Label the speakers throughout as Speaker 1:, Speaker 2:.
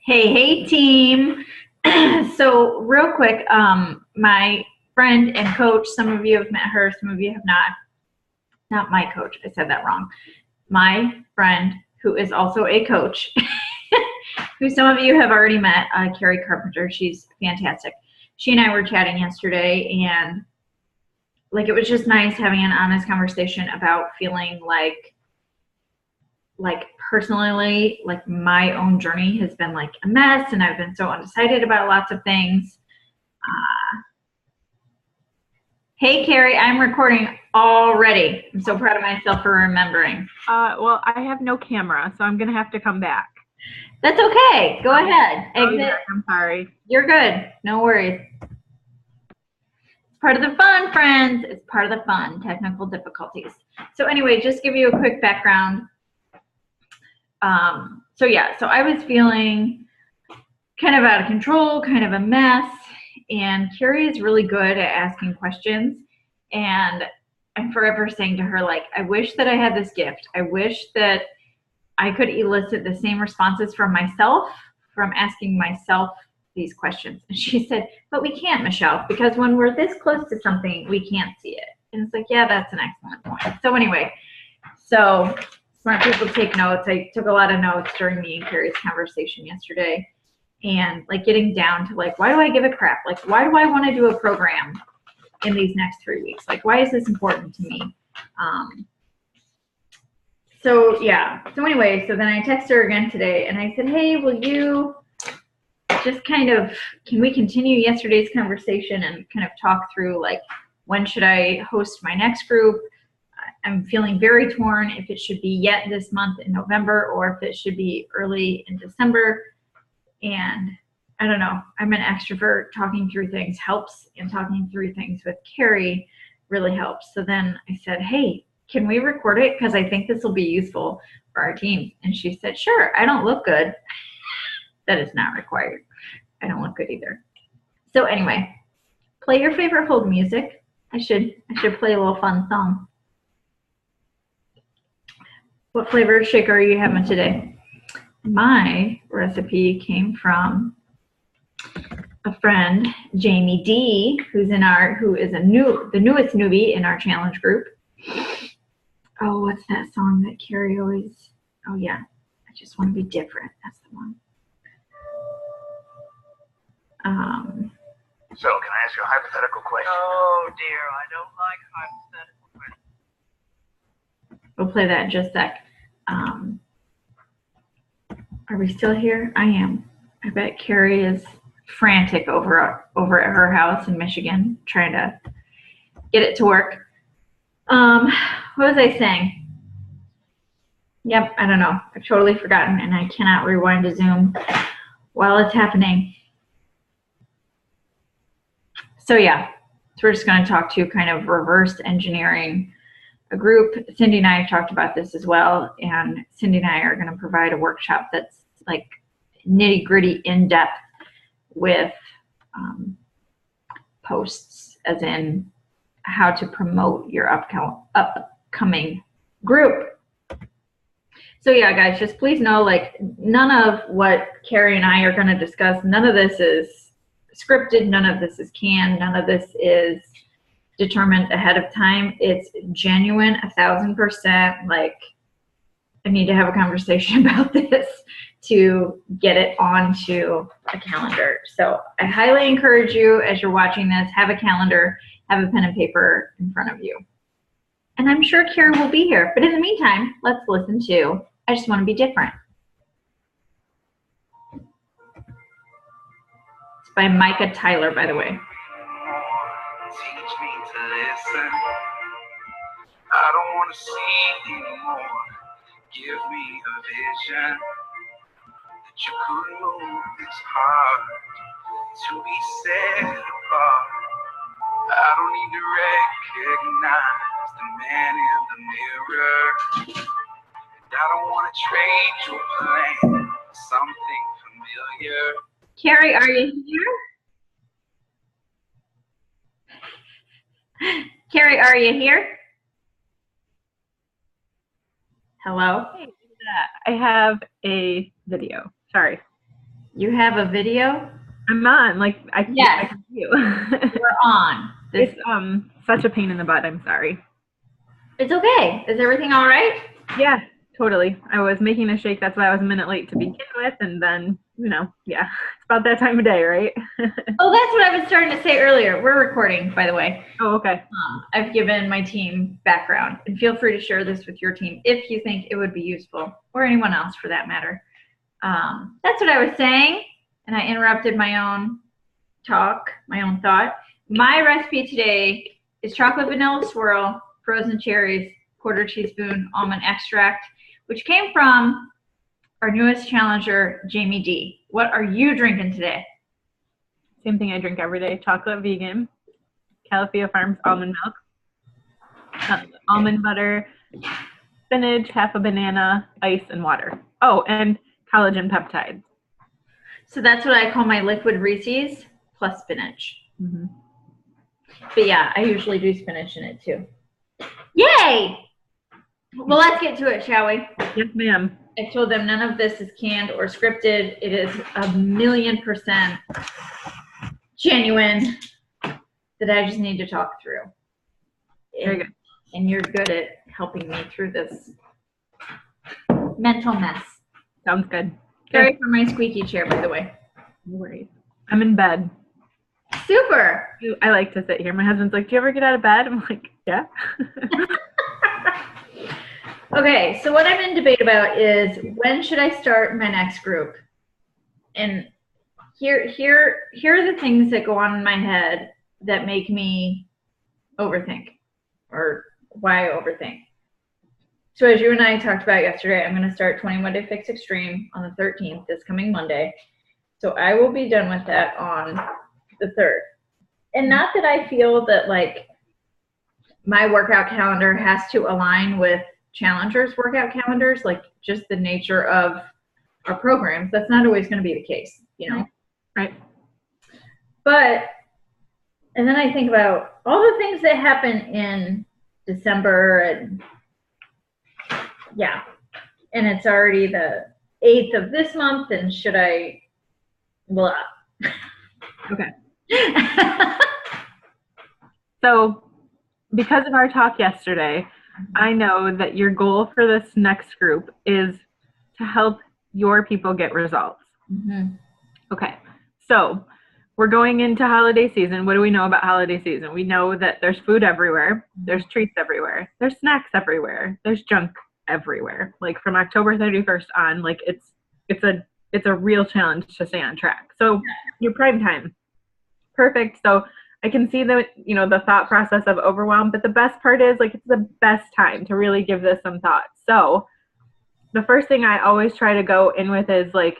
Speaker 1: Hey, team. So real quick, my friend and coach, some of you have met her, some of you have not. Not my coach, I said that wrong. My friend, who is also a coach, who some of you have already met, Kari Carpenter. She's fantastic. She and I were chatting yesterday, and it was just nice having an honest conversation about feeling like personally, my own journey has been like a mess, and I've been so undecided about lots of things. Hey, Kari, I'm recording already. I'm so proud of myself for remembering.
Speaker 2: Well, I have no camera, so I'm going to have to come back.
Speaker 1: That's okay. Go ahead. Exit.
Speaker 2: I'm sorry.
Speaker 1: You're good. No worries. It's part of the fun, friends. It's part of the fun. Technical difficulties. So anyway, just give you a quick background. So I was feeling kind of out of control, kind of a mess, and Kari is really good at asking questions, and I'm forever saying to her, like, I wish that I had this gift. I wish that I could elicit the same responses from myself, from asking myself these questions. And she said, but we can't, Michelle, because when we're this close to something, we can't see it. And it's like, yeah, that's an excellent point. So anyway, smart people take notes. I took a lot of notes during me and Kari's conversation yesterday, and getting down to why do I give a crap? Why do I want to do a program in these next 3 weeks? Why is this important to me? So anyway, then I texted her again today, and I said, hey, will you just can we continue yesterday's conversation and kind of talk through when should I host my next group? I'm feeling very torn if it should be yet this month in November or if it should be early in December. And I don't know, I'm an extrovert. Talking through things helps, and talking through things with Kari really helps. So then I said, hey, can we record it? Because I think this will be useful for our team. And she said, sure. I don't look good. That is not required. I don't look good either. So anyway, play your favorite hold music. I should play a little fun song. What flavor shaker are you having today? My recipe came from a friend, Jamie D, who is the newest newbie in our challenge group. Oh, what's that song that Kari always? Oh yeah, I just want to be different. That's the one.
Speaker 3: So, can I ask you a hypothetical question?
Speaker 4: Oh dear, I don't like hypothetical questions.
Speaker 1: We'll play that in just a sec. Are we still here? I am. I bet Kari is frantic over at her house in Michigan, trying to get it to work. What was I saying? Yep, I don't know. I've totally forgotten, and I cannot rewind to Zoom while it's happening. So we're just going to talk to kind of reverse engineering a group. Cindy and I have talked about this as well, and Cindy and I are going to provide a workshop that's nitty-gritty, in-depth with posts, as in how to promote your upcoming group. So guys, just please know, none of what Kari and I are going to discuss, none of this is scripted, none of this is canned, none of this is determined ahead of time. It's genuine, 1,000%. I need to have a conversation about this to get it onto a calendar. So I highly encourage you, as you're watching this, have a calendar, have a pen and paper in front of you. And I'm sure Kari will be here. But in the meantime, let's listen to I Just Want to Be Different. It's by Micah Tyler, by the way.
Speaker 3: Teach me to listen. I don't want to see anymore. Give me a vision that you could move this heart to be set apart. I don't need to recognize the man in the mirror. And I don't want to trade your plan for something familiar.
Speaker 1: Kari, are you here? Kari, are you here? Hello?
Speaker 2: Hey, I have a video. Sorry.
Speaker 1: You have a video?
Speaker 2: I'm on. Like I
Speaker 1: Yes.
Speaker 2: can see you.
Speaker 1: We're on.
Speaker 2: It's such a pain in the butt. I'm sorry.
Speaker 1: It's okay. Is everything all right?
Speaker 2: Yeah, totally. I was making a shake. That's why I was a minute late to begin with, and then yeah, it's about that time of day, right?
Speaker 1: Oh, that's what I was starting to say earlier. We're recording, by the way.
Speaker 2: Oh, okay.
Speaker 1: I've given my team background, and feel free to share this with your team if you think it would be useful, or anyone else for that matter. That's what I was saying, and I interrupted my own talk, my own thought. My recipe today is chocolate vanilla swirl, frozen cherries, quarter teaspoon almond extract, which came from our newest challenger, Jamie D. What are you drinking today?
Speaker 2: Same thing I drink every day. Chocolate vegan, Califia Farms almond milk, almond butter, spinach, half a banana, ice, and water. Oh, and collagen peptides.
Speaker 1: So that's what I call my liquid Reese's plus spinach.
Speaker 2: Mm-hmm.
Speaker 1: But yeah, I usually do spinach in it too. Yay! Well, let's get to it, shall we?
Speaker 2: Yes, ma'am.
Speaker 1: I told them none of this is canned or scripted. It is 1,000,000% genuine that I just need to talk through.
Speaker 2: Very good.
Speaker 1: And you're good at helping me through this mental mess.
Speaker 2: Sounds good.
Speaker 1: Sorry for my squeaky chair, by the way.
Speaker 2: No worries. I'm in bed.
Speaker 1: Super.
Speaker 2: I like to sit here. My husband's like, do you ever get out of bed? I'm like, yeah.
Speaker 1: Okay, so what I'm in debate about is when should I start my next group? And here are the things that go on in my head that make me overthink, or why I overthink. So as you and I talked about yesterday, I'm going to start 21 Day Fix Extreme on the 13th, this coming Monday. So I will be done with that on the 3rd. And not that I feel that like my workout calendar has to align with challengers' workout calendars, like just the nature of our programs. That's not always going to be the case, you know?
Speaker 2: Right.
Speaker 1: But, and then I think about all the things that happen in December, and yeah, and it's already the 8th of this month, and should I, blah.
Speaker 2: Okay. So because of our talk yesterday, I know that your goal for this next group is to help your people get results.
Speaker 1: Mm-hmm.
Speaker 2: Okay. So we're going into holiday season. What do we know about holiday season? We know that there's food everywhere. There's treats everywhere. There's snacks everywhere. There's junk everywhere. Like from October 31st on, like it's a real challenge to stay on track. So your prime time. Perfect. So I can see the thought process of overwhelm, but the best part is like it's the best time to really give this some thought. So the first thing I always try to go in with is like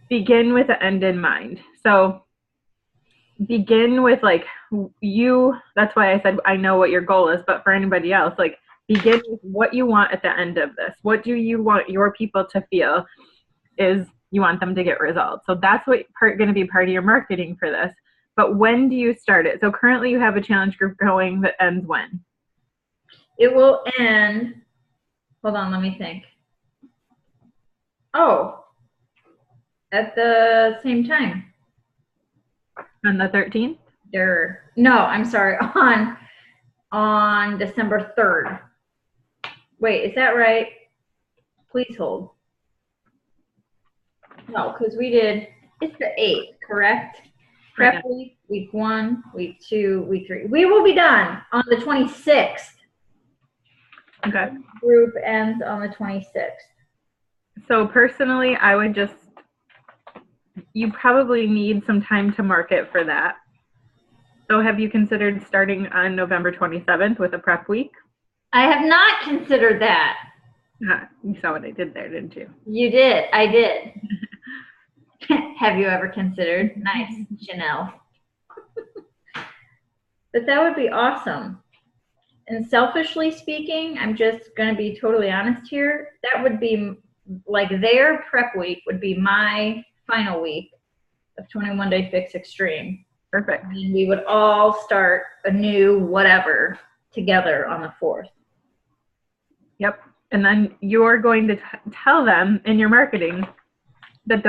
Speaker 2: begin with the end in mind. So begin with like that's why I said I know what your goal is, but for anybody else, like begin with what you want at the end of this. What do you want your people to feel is you want them to get results. So that's what going to be part of your marketing for this. But when do you start it? So currently you have a challenge group going that ends when?
Speaker 1: It will end, hold on, let me think. Oh, at the same time.
Speaker 2: On the 13th?
Speaker 1: No, I'm sorry, on December 3rd. Wait, is that right? Please hold. No, because it's the 8th, correct? Prep week, week 1, week 2, week 3. We will be done on the 26th.
Speaker 2: Okay.
Speaker 1: Group ends on the 26th.
Speaker 2: So personally, I would you probably need some time to market for that. So have you considered starting on November 27th with a prep week?
Speaker 1: I have not considered that.
Speaker 2: You saw what I did there, didn't you?
Speaker 1: You did. I did. Have you ever considered? Nice, Janelle. But that would be awesome. And selfishly speaking, I'm just going to be totally honest here. That would be like their prep week would be my final week of 21 Day Fix Extreme.
Speaker 2: Perfect.
Speaker 1: And we would all start a new whatever together on the 4th.
Speaker 2: Yep. And then you're going to tell them in your marketing that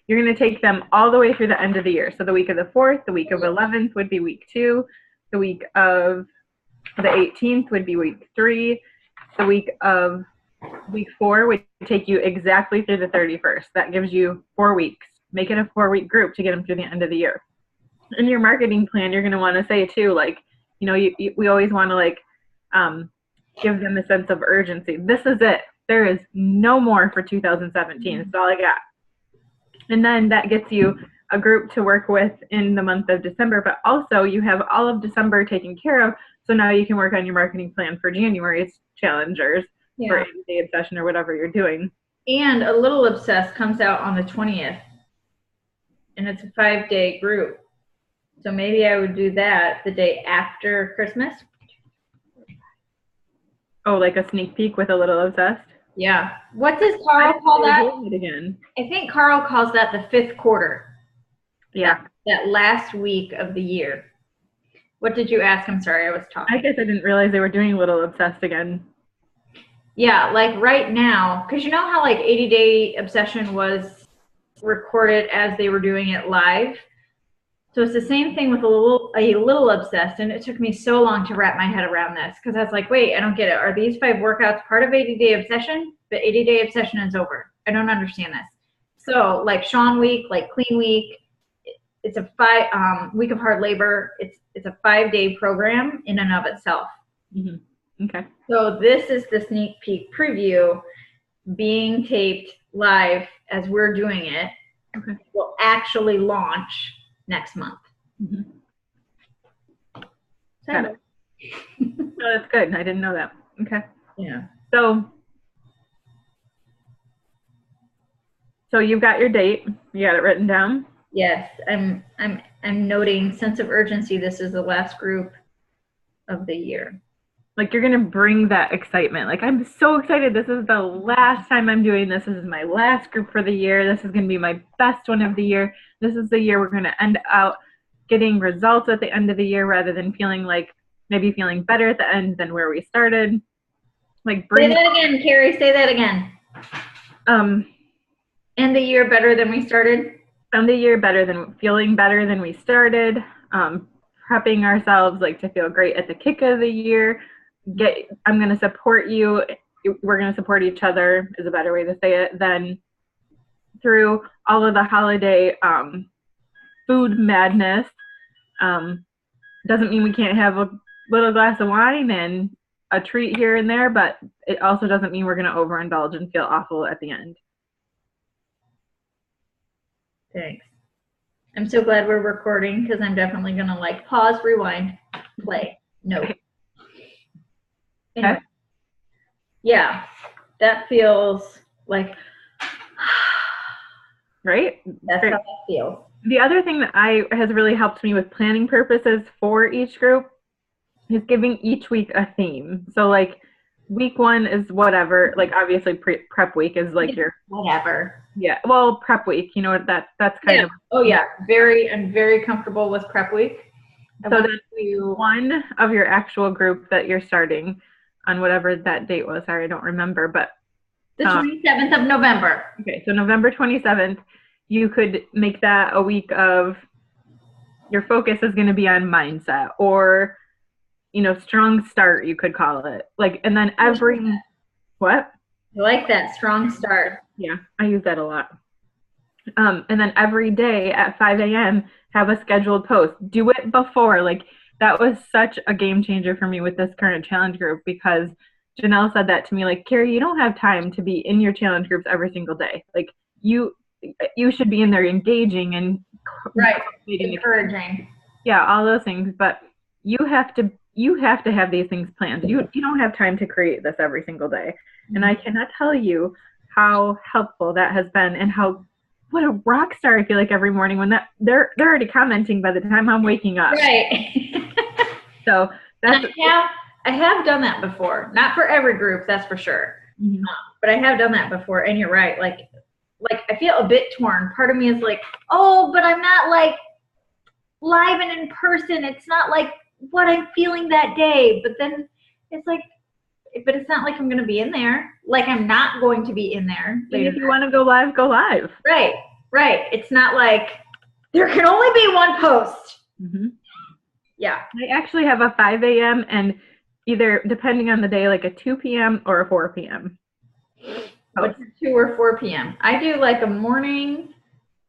Speaker 2: you're going to take them all the way through the end of the year. So the week of the 4th, the week of 11th would be week 2, the week of the 18th would be week 3, the week of week 4 would take you exactly through the 31st. That gives you 4 weeks. Make it a 4-week group to get them through the end of the year. In your marketing plan, you're going to want to say too, like, you know, we always want to like give them a sense of urgency. This is it. There is no more for 2017. That's all I got. And then that gets you a group to work with in the month of December, but also you have all of December taken care of. So now you can work on your marketing plan for January's challengers for 80-day obsession or whatever you're doing.
Speaker 1: And A Little Obsessed comes out on the 20th, and it's a 5-day group. So maybe I would do that the day after Christmas.
Speaker 2: Oh, like a sneak peek with A Little Obsessed?
Speaker 1: Yeah. What does Carl call that?
Speaker 2: It again.
Speaker 1: I think Carl calls that the 5th quarter.
Speaker 2: Yeah.
Speaker 1: That last week of the year. What did you ask? I'm sorry, I was talking.
Speaker 2: I guess I didn't realize they were doing A Little Obsessed again.
Speaker 1: Yeah, like right now, because you know how like 80-day obsession was recorded as they were doing it live? So it's the same thing with a little obsessed, and it took me so long to wrap my head around this because I was like, wait, I don't get it. Are these 5 workouts part of 80-day obsession? The 80-day obsession is over. I don't understand this. So like Sean week, like clean week, it's a 5 week of hard labor. It's a 5-day program in and of itself.
Speaker 2: Mm-hmm. Okay.
Speaker 1: So this is the sneak peek preview being taped live as we're doing it.
Speaker 2: Okay.
Speaker 1: Will actually launch next month.
Speaker 2: Mm-hmm. Got it. Oh, that's good. I didn't know that. Okay.
Speaker 1: Yeah.
Speaker 2: So you've got your date. You got it written down?
Speaker 1: Yes. I'm noting sense of urgency. This is the last group of the year.
Speaker 2: Like you're going to bring that excitement. Like, I'm so excited. This is the last time I'm doing this. This is my last group for the year. This is going to be my best one of the year. This is the year we're going to end out getting results at the end of the year rather than feeling like maybe feeling better at the end than where we started. Like
Speaker 1: say that again, Kari. Say that again. End the year better than we started.
Speaker 2: End the year feeling better than we started. Prepping ourselves like to feel great at the kick of the year. I'm going to support you. We're going to support each other is a better way to say it. Then through all of the holiday food madness, doesn't mean we can't have a little glass of wine and a treat here and there, but it also doesn't mean we're going to overindulge and feel awful at the end.
Speaker 1: Thanks. I'm so glad we're recording because I'm definitely going to like pause, rewind, play. No. Anyway.
Speaker 2: Okay.
Speaker 1: Yeah, that feels like,
Speaker 2: right?
Speaker 1: That's
Speaker 2: Great.
Speaker 1: how that feels.
Speaker 2: The other thing that has really helped me with planning purposes for each group is giving each week a theme. So like week 1 is whatever, like obviously prep week is like your
Speaker 1: whatever.
Speaker 2: Yeah, well, prep week, you know, that's kind of.
Speaker 1: Oh yeah, I'm very comfortable with prep week.
Speaker 2: So then one of your actual group that you're starting on whatever that date was. Sorry, I don't remember, but.
Speaker 1: The 27th of November.
Speaker 2: Okay, so November 27th, you could make that a week of your focus is going to be on mindset or, you know, strong start, you could call it. Like, and then what?
Speaker 1: I like that, strong start.
Speaker 2: Yeah, I use that a lot. And then every day at 5 a.m., have a scheduled post. Do it before. Like, that was such a game changer for me with this current challenge group because Janelle said that to me, like, Kari, you don't have time to be in your challenge groups every single day. Like, you should be in there engaging and
Speaker 1: encouraging.
Speaker 2: Yeah, all those things. But you have to have these things planned. You don't have time to create this every single day. And I cannot tell you how helpful that has been and what a rock star I feel like every morning when they're already commenting by the time I'm waking up.
Speaker 1: Right.
Speaker 2: So that's
Speaker 1: I have done that before. Not for every group, that's for sure.
Speaker 2: Mm-hmm.
Speaker 1: But I have done that before, and you're right. Like I feel a bit torn. Part of me is like, oh, but I'm not like live and in person. It's not like what I'm feeling that day. But then it's like, but it's not like I'm going to be in there. Like I'm not going to be in there.
Speaker 2: And if you want to go live, go live.
Speaker 1: Right. Right. It's not like there can only be one post.
Speaker 2: Mm-hmm.
Speaker 1: Yeah.
Speaker 2: I actually have a 5 a.m. and either, depending on the day, like a 2 p.m. or a 4 p.m.
Speaker 1: What's 2 or 4 p.m.? I do like a morning,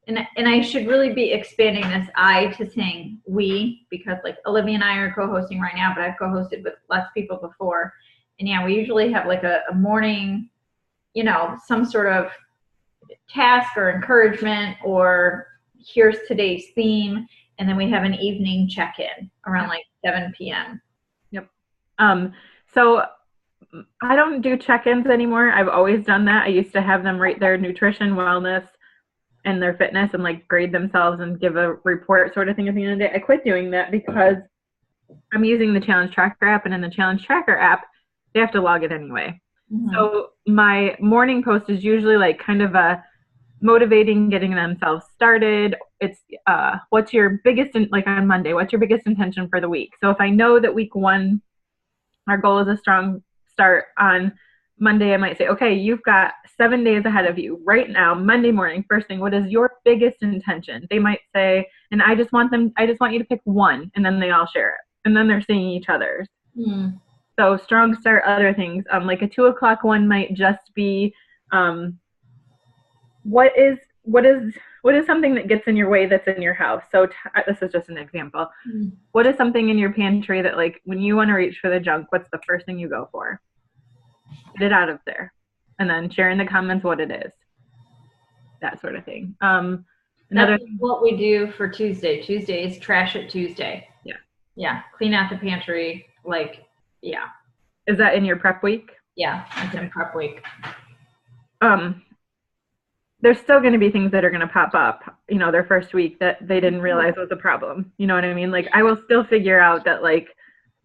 Speaker 1: and I should really be expanding this I to saying we, because like Olivia and I are co-hosting right now, but I've co-hosted with lots of people before. And yeah, we usually have like a morning, you know, some sort of task or encouragement, or here's today's theme, and then we have an evening check-in around like 7 p.m.
Speaker 2: Yep. So I don't do check-ins anymore. I've always done that. I used to have them rate their nutrition, wellness, and their fitness and like grade themselves and give a report sort of thing at the end of the day. I quit doing that because I'm using the Challenge Tracker app, and in the Challenge Tracker app, they have to log it anyway.
Speaker 1: Mm-hmm.
Speaker 2: So my morning post is usually like kind of a motivating, getting themselves started. It's what's your biggest, like on Monday, what's your biggest intention for the week? So if I know that week 1, our goal is a strong start on Monday, I might say, okay, you've got 7 days ahead of you right now, Monday morning, first thing, what is your biggest intention? They might say, and I just want you to pick one, and then they all share it. And then they're seeing each other's.
Speaker 1: Mm.
Speaker 2: So strong start, other things. Like a 2 o'clock one might just be, what is something that gets in your way that's in your house? So this is just an example.
Speaker 1: Mm.
Speaker 2: What is something in your pantry that, like, when you want to reach for the junk, what's the first thing you go for? Get it out of there. And then share in the comments what it is. That sort of thing.
Speaker 1: That's what we do for Tuesday. Tuesday is Trash It Tuesday.
Speaker 2: Yeah.
Speaker 1: Yeah. Clean out the pantry. Like, yeah.
Speaker 2: Is that in your prep week?
Speaker 1: Yeah, that's in prep week.
Speaker 2: There's still going to be things that are going to pop up, you know, their first week that they didn't realize was a problem. You know what I mean? Like, I will still figure out that, like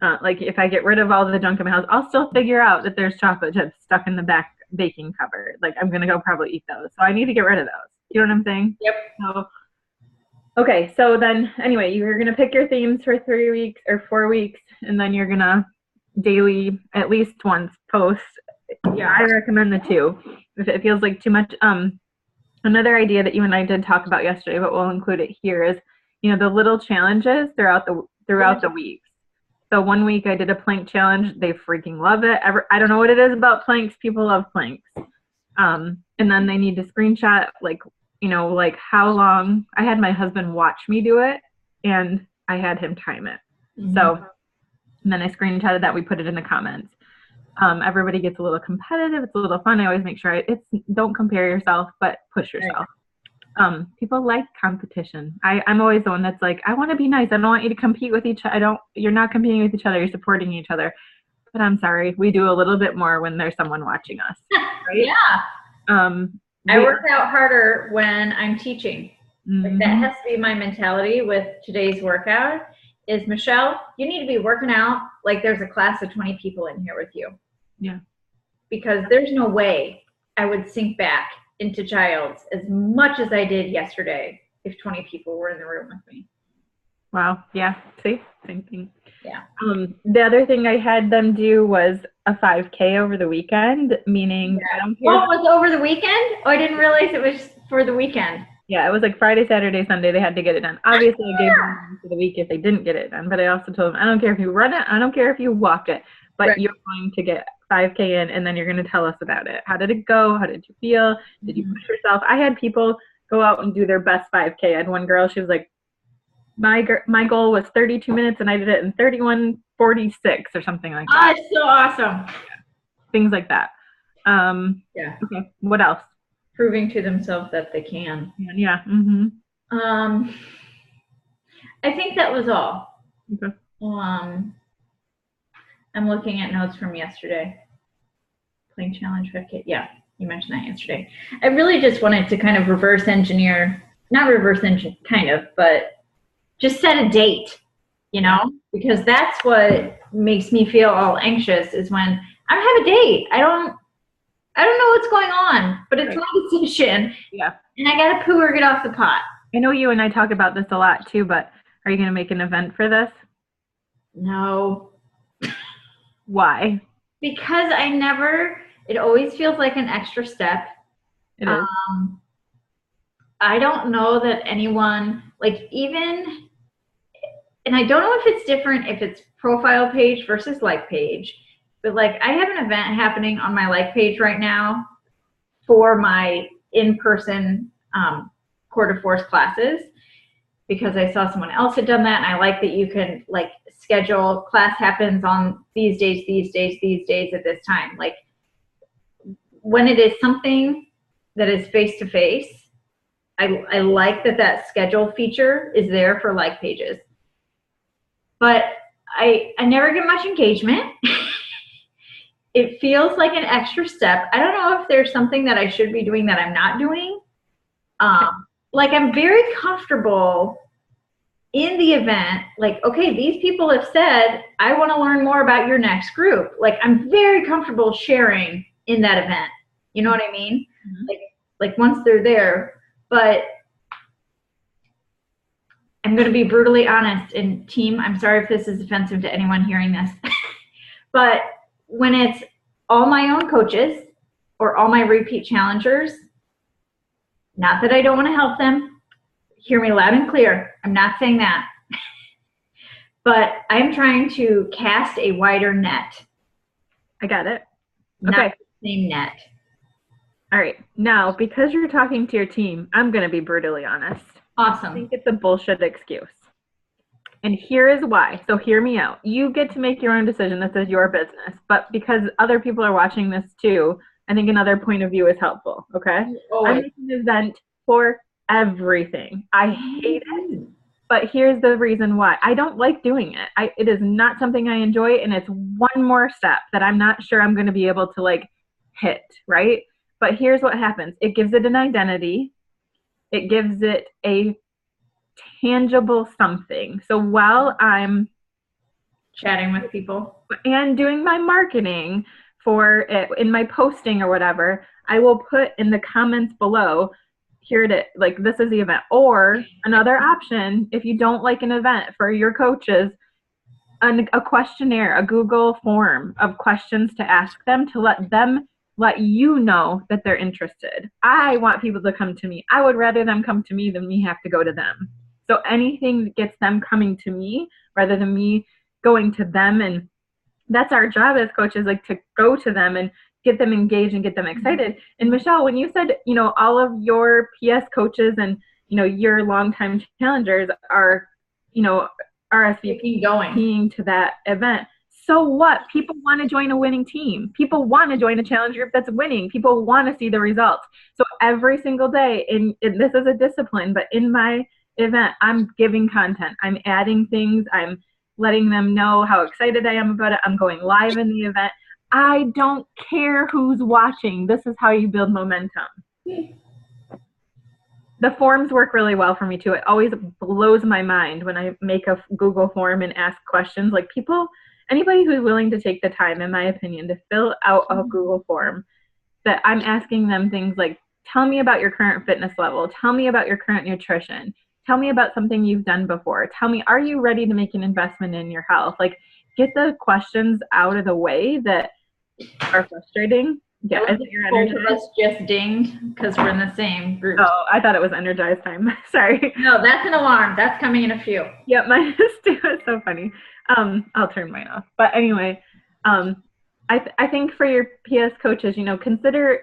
Speaker 2: if I get rid of all the junk in my house, I'll still figure out that there's chocolate chips stuck in the back baking cupboard. Like, I'm going to go probably eat those. So I need to get rid of those. You know what I'm saying?
Speaker 1: Yep.
Speaker 2: So, okay. So then anyway, you're going to pick your themes for 3 weeks or 4 weeks, and then you're going to daily, at least once, post. Yeah, I recommend the 2. If it feels like too much. Another idea that you and I did talk about yesterday, but we'll include it here, is, you know, the little challenges throughout the weeks. So 1 week I did a plank challenge. They freaking love it. I don't know what it is about planks. People love planks. And then they need to screenshot, like, you know, like how long. I had my husband watch me do it, and I had him time it.
Speaker 1: Mm-hmm.
Speaker 2: So, and then I screenshotted that. We put it in the comments. Everybody gets a little competitive. It's a little fun. I always make sure don't compare yourself, but push yourself. Right. People like competition. I'm always the one that's like, I want to be nice. I don't want you to compete with each other. You're not competing with each other. You're supporting each other. But I'm sorry, we do a little bit more when there's someone watching us. Right?
Speaker 1: Yeah. I work out harder when I'm teaching. Mm-hmm. Like, that has to be my mentality with today's workout. Is, Michelle, you need to be working out like there's a class of 20 people in here with you.
Speaker 2: Yeah.
Speaker 1: Because there's no way I would sink back into Child's as much as I did yesterday if 20 people were in the room with me.
Speaker 2: Wow. Yeah. See? Same thing.
Speaker 1: Yeah.
Speaker 2: The other thing I had them do was a 5K over the weekend, meaning I don't care.
Speaker 1: Oh, it was over the weekend? Oh, I didn't realize it was for the weekend.
Speaker 2: Yeah, it was like Friday, Saturday, Sunday. They had to get it done. Obviously, I gave them for the week if they didn't get it done. But I also told them, I don't care if you run it. I don't care if you walk it. But right. You're going to get 5K in, and then you're going to tell us about it. How did it go? How did you feel? Did you push yourself? I had people go out and do their best 5K. I had one girl. She was like, my goal was 32 minutes, and I did it in 31:46 or something like that.
Speaker 1: Oh, it's so awesome.
Speaker 2: Yeah. Things like that.
Speaker 1: Yeah.
Speaker 2: Okay. What else?
Speaker 1: Proving to themselves that they can.
Speaker 2: Yeah. Mm-hmm.
Speaker 1: I think that was all.
Speaker 2: Okay.
Speaker 1: I'm looking at notes from yesterday. Playing challenge 5K. Yeah, you mentioned that yesterday. I really just wanted to kind of but just set a date, you know, because that's what makes me feel all anxious, is when I don't have a date. I don't know what's going on, but it's my decision.
Speaker 2: Yeah. And
Speaker 1: I got to poo or get off the pot.
Speaker 2: I know you and I talk about this a lot too, but are you going to make an event for this?
Speaker 1: No.
Speaker 2: Why?
Speaker 1: Because it always feels like an extra step.
Speaker 2: It is.
Speaker 1: I don't know that anyone, like even, and I don't know if it's different if it's profile page versus like page, but like I have an event happening on my like page right now for my in-person core de force classes, because I saw someone else had done that, and I like that you can like schedule class happens on these days, these days, these days at this time. Like when it is something that is face to face, I like that schedule feature is there for like pages. But I never get much engagement. It feels like an extra step. I don't know if there's something that I should be doing that I'm not doing. Like I'm very comfortable in the event, like, okay, these people have said, I want to learn more about your next group. Like I'm very comfortable sharing in that event. You know what I mean? Mm-hmm. Like once they're there, but I'm going to be brutally honest, and team, I'm sorry if this is offensive to anyone hearing this, but when it's all my own coaches or all my repeat challengers, not that I don't want to help them, hear me loud and clear, I'm not saying that, but I'm trying to cast a wider net.
Speaker 2: I got it.
Speaker 1: Not
Speaker 2: okay.
Speaker 1: The same net.
Speaker 2: All right. Now, because you're talking to your team, I'm going to be brutally honest.
Speaker 1: Awesome.
Speaker 2: I think it's a bullshit excuse. And here is why. So hear me out. You get to make your own decision. This is your business. But because other people are watching this too, I think another point of view is helpful. Okay? I'm making an event for everything. I hate it. But here's the reason why. I don't like doing it. It is not something I enjoy, and it's one more step that I'm not sure I'm going to be able to like hit, right? But here's what happens. It gives it an identity. It gives it a tangible something. So while I'm
Speaker 1: chatting with people
Speaker 2: and doing my marketing for it in my posting or whatever, I will put in the comments below, here it is, like this is the event. Or another option, if you don't like an event for your coaches, a questionnaire, a Google form of questions to ask them to let you know that they're interested. I want people to come to me. I would rather them come to me than me have to go to them. So anything that gets them coming to me rather than me going to them, and that's our job as coaches, like to go to them and get them engaged and get them excited. And Michele, when you said, all of your PS coaches and, your longtime challengers are, RSVPing going to that event. So what? People want to join a winning team. People want to join a challenge group that's winning. People want to see the results. So every single day, and this is a discipline, but in my event, I'm giving content. I'm adding things. I'm letting them know how excited I am about it. I'm going live in the event. I don't care who's watching. This is how you build momentum. The forms work really well for me too. It always blows my mind when I make a Google form and ask questions. Like anybody who's willing to take the time, in my opinion, to fill out a Google form, that I'm asking them things like, tell me about your current fitness level. Tell me about your current nutrition. Tell me about something you've done before. Tell me, are you ready to make an investment in your health? Like, get the questions out of the way that are frustrating. Yeah, is it your energized?
Speaker 1: Both of us just dinged because we're in the same group.
Speaker 2: Oh, I thought it was energized time. Sorry.
Speaker 1: No, that's an alarm. That's coming in a few.
Speaker 2: Yep, mine is too. It's so funny. I'll turn mine off. But anyway, I think for your PS coaches, consider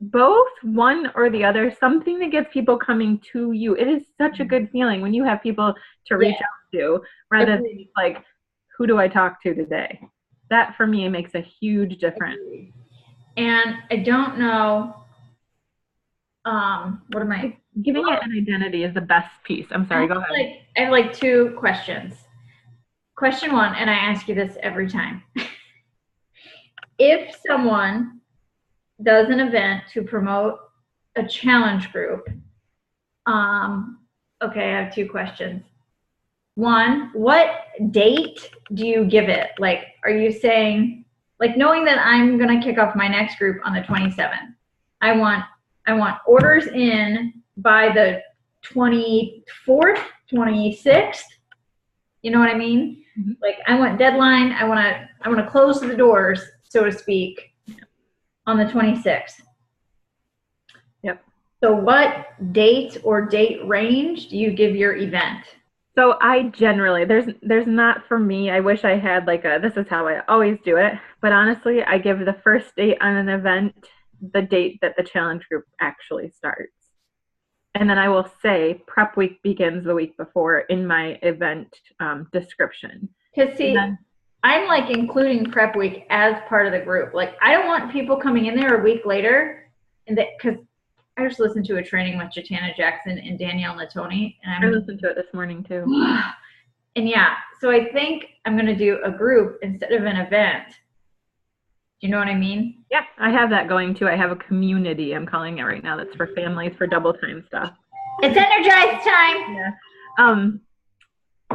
Speaker 2: both one or the other, something that gets people coming to you. It is such a good feeling when you have people to reach out to rather than like, who do I talk to today? That for me makes a huge difference.
Speaker 1: And I don't know, what am I?
Speaker 2: Giving it an identity is the best piece. I'm sorry, go ahead.
Speaker 1: I have like two questions. Question one, and I ask you this every time. If someone does an event to promote a challenge group, okay, I have two questions. One, what date do you give it? Like, are you saying, like, knowing that I'm going to kick off my next group on the 27th, I want orders in by the 24th, 26th. You know what I mean? Mm-hmm. Like, I want deadline. I want to close the doors, so to speak, on the 26th.
Speaker 2: Yep.
Speaker 1: So what date or date range do you give your event?
Speaker 2: So I generally, there's not for me, I wish I had like this is how I always do it, but honestly, I give the first date on an event the date that the challenge group actually starts. And then I will say prep week begins the week before in my event description.
Speaker 1: Because see, I'm like including prep week as part of the group. Like I don't want people coming in there a week later, and that because I just listened to a training with Jatana Jackson and Danielle Natoni, and
Speaker 2: I listened to it this morning too.
Speaker 1: And yeah, so I think I'm gonna do a group instead of an event. Do you know what I mean?
Speaker 2: Yeah, I have that going too. I have a community, I'm calling it right now, that's for families for double time stuff.
Speaker 1: It's energized time.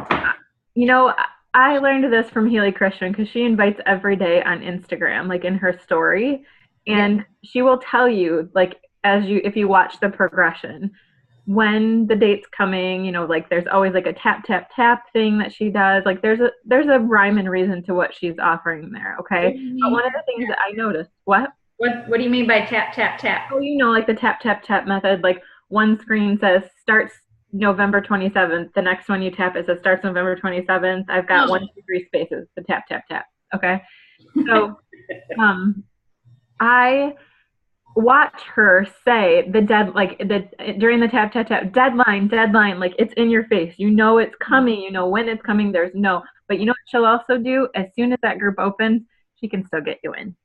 Speaker 2: Yeah. You know, I learned this from Healy Christian because she invites every day on Instagram, like in her story, and she will tell you, like, if you watch the progression, when the date's coming, you know, like there's always like a tap tap tap thing that she does. Like there's a rhyme and reason to what she's offering there. Okay, but one of the things that I noticed, what
Speaker 1: do you mean by tap tap tap?
Speaker 2: Oh, you know, like the tap tap tap method. Like one screen says starts November 27th. The next one you tap, it says starts November 27th. I've got 1, 2, 3 spaces. The tap tap tap. Okay, so I watch her say during the tap tap tap deadline, like it's in your face. You know it's coming. You know when it's coming. There's no. But you know what she'll also do? As soon as that group opens, she can still get you in.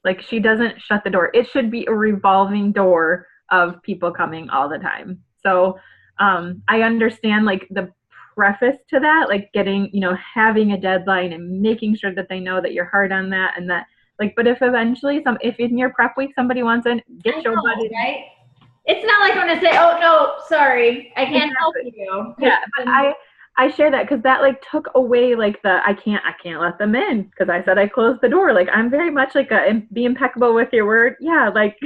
Speaker 2: Like she doesn't shut the door. It should be a revolving door of people coming all the time. So I understand like the preface to that, like getting, you know, having a deadline and making sure that they know that you're hard on that and that. Like, but if eventually if in your prep week somebody wants in, get your buddy.
Speaker 1: Right? It's not like I'm gonna say, oh no, sorry, I can't help you.
Speaker 2: Yeah, but I share that because that like took away like I can't let them in because I said I closed the door. Like I'm very much like be impeccable with your word. Yeah, like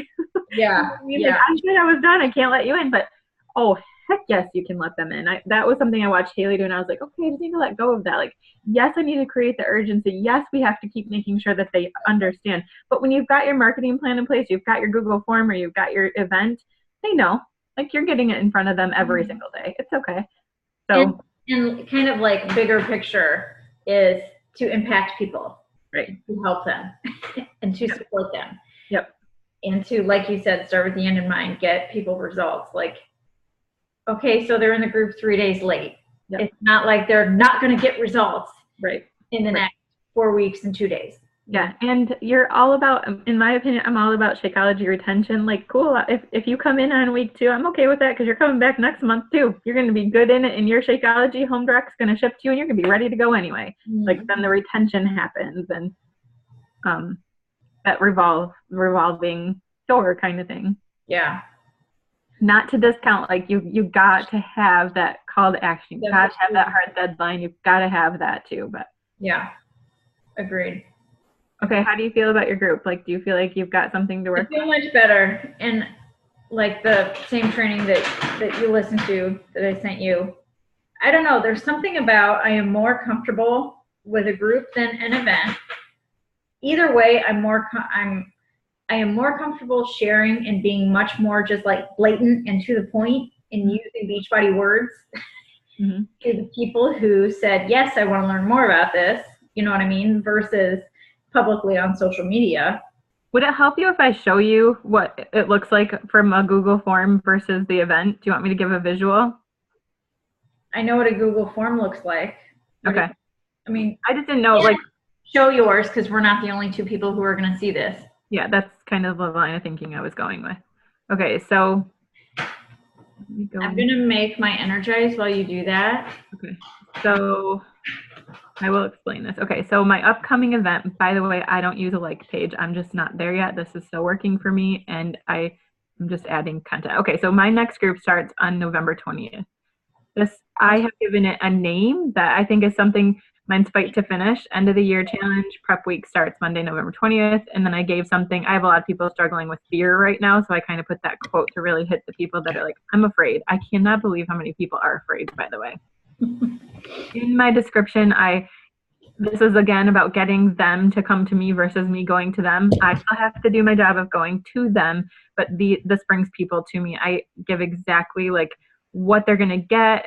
Speaker 1: yeah,
Speaker 2: Like, I said I was done. I can't let you in, but oh heck yes, you can let them in. That was something I watched Haley do, and I was like, okay, I just need to let go of that. Like, yes, I need to create the urgency. Yes, we have to keep making sure that they understand. But when you've got your marketing plan in place, you've got your Google form, or you've got your event, they know. Like you're getting it in front of them every single day. It's okay. So
Speaker 1: and kind of like bigger picture is to impact people,
Speaker 2: right?
Speaker 1: To help them and to support them.
Speaker 2: Yep.
Speaker 1: And to, like you said, start with the end in mind, get people results. Like, okay, so they're in the group 3 days late. Yep. It's not like they're not going to get results in the next 4 weeks and 2 days.
Speaker 2: Yeah, and you're all about, in my opinion, I'm all about Shakeology retention. Like, cool, if you come in on week 2, I'm okay with that because you're coming back next month too. You're going to be good in it, and your Shakeology home direct's going to ship to you, and you're going to be ready to go anyway. Mm-hmm. Like, then the retention happens, and that revolving door kind of thing.
Speaker 1: Yeah. Not
Speaker 2: to discount, like you got to have that call to action. You got to have that hard deadline. You've got to have that too. But
Speaker 1: yeah, agreed.
Speaker 2: Okay, how do you feel about your group? Like, do you feel like you've got something to work
Speaker 1: on? I feel much better. And like the same training that you listened to that I sent you, I don't know, there's something about I am more comfortable with a group than an event. Either way, I am more comfortable sharing and being much more just like blatant and to the point and using Beachbody words to the people who said, yes, I want to learn more about this. You know what I mean? Versus publicly on social media.
Speaker 2: Would it help you if I show you what it looks like from a Google form versus the event? Do you want me to give a visual?
Speaker 1: I know what a Google form looks like.
Speaker 2: Okay.
Speaker 1: I mean,
Speaker 2: I just didn't know, like,
Speaker 1: show yours because we're not the only 2 people who are going to see this.
Speaker 2: Yeah, that's kind of the line of thinking I was going with. Okay, so
Speaker 1: I'm going to make my energize while you do that.
Speaker 2: Okay, so I will explain this. Okay, so my upcoming event, by the way, I don't use a like page. I'm just not there yet. This is still working for me, and I'm just adding content. Okay, so my next group starts on November 20th. I have given it a name that I think is something. Mine's Fight to Finish, end of the year challenge. Prep week starts Monday, November 20th. And then I gave something. I have a lot of people struggling with fear right now. So I kind of put that quote to really hit the people that are like, I'm afraid. I cannot believe how many people are afraid, by the way. In my description, I this is again about getting them to come to me versus me going to them. I still have to do my job of going to them, but this brings people to me. I give exactly like what they're going to get.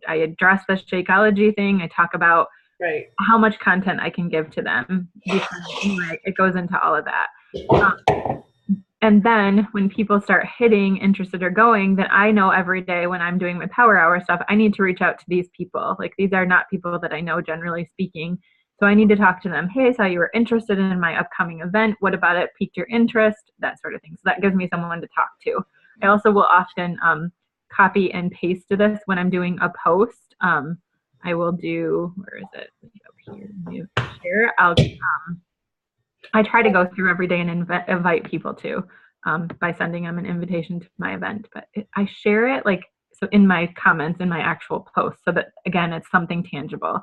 Speaker 2: I address the Shakeology thing. I talk about
Speaker 1: Right.
Speaker 2: how much content I can give to them. Because anyway, it goes into all of that. And then when people start hitting interested or going, then I know every day when I'm doing my power hour stuff, I need to reach out to these people. Like these are not people that I know generally speaking. So I need to talk to them. Hey, I saw you were interested in my upcoming event. What about it piqued your interest? That sort of thing. So that gives me someone to talk to. I also will often copy and paste this when I'm doing a post. I will do, where is it? Up here. I try to go through every day and invite people to by sending them an invitation to my event. But I share it like so in my comments in my actual post, so that again it's something tangible.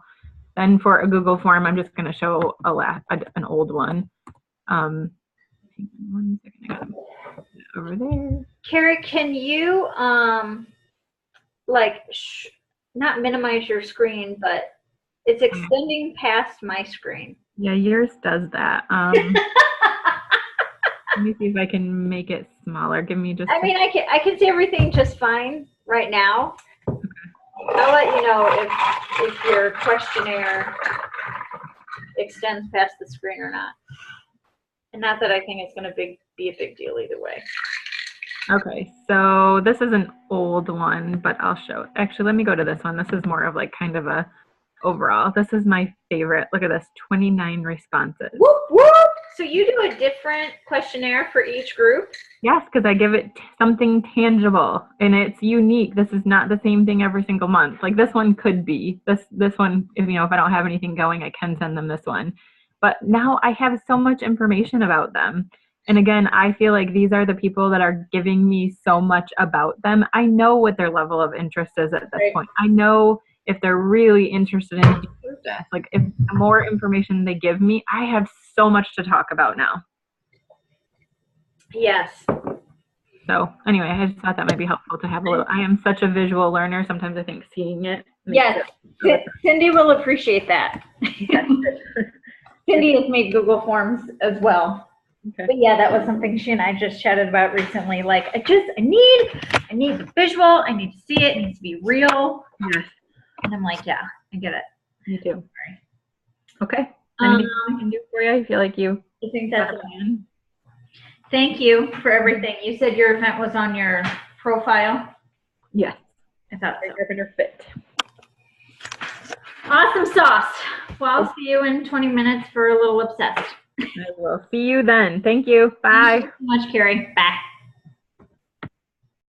Speaker 2: Then for a Google form, I'm just going to show an old one. One second, I got it over there.
Speaker 1: Kari, can you not minimize your screen, but it's extending past my screen.
Speaker 2: Yeah, yours does that. Let me see if I can make it smaller. Give me just.
Speaker 1: I mean, I can see everything just fine right now. Okay. I'll let you know if your questionnaire extends past the screen or not. And not that I think it's going to be a big deal either way.
Speaker 2: Okay, so this is an old one, but I'll show it. Actually, let me go to this one. This is more of like kind of a overall. This is my favorite. Look at this, 29 responses.
Speaker 1: Whoop, whoop. So you do a different questionnaire for each group?
Speaker 2: Yes, because I give it something tangible and it's unique. This is not the same thing every single month. Like this one could be. This one, if I don't have anything going, I can send them this one. But now I have so much information about them. And again, I feel like these are the people that are giving me so much about them. I know what their level of interest is at this point. I know if they're really interested in this. Like if the more information they give me, I have so much to talk about now.
Speaker 1: Yes.
Speaker 2: So anyway, I just thought that might be helpful to have a little. I am such a visual learner. Sometimes I think seeing it.
Speaker 1: Yes. Cindy will appreciate that. Cindy has made Google Forms as well. Okay. But yeah, that was something she and I just chatted about recently. Like, I need the visual. I need to see it. It needs to be real.
Speaker 2: Yes.
Speaker 1: And I'm like, yeah, I get it.
Speaker 2: Me too. Okay. Anything I can do for you? I feel like you.
Speaker 1: I think that's it. Thank you for everything. You said your event was on your profile?
Speaker 2: Yes.
Speaker 1: I thought so.
Speaker 2: Carpenter Fit.
Speaker 1: Awesome sauce. Well, I'll see you in 20 minutes for a little obsessed.
Speaker 2: I will see you then. Thank you. Bye.
Speaker 1: Thank you so much, Kari. Bye.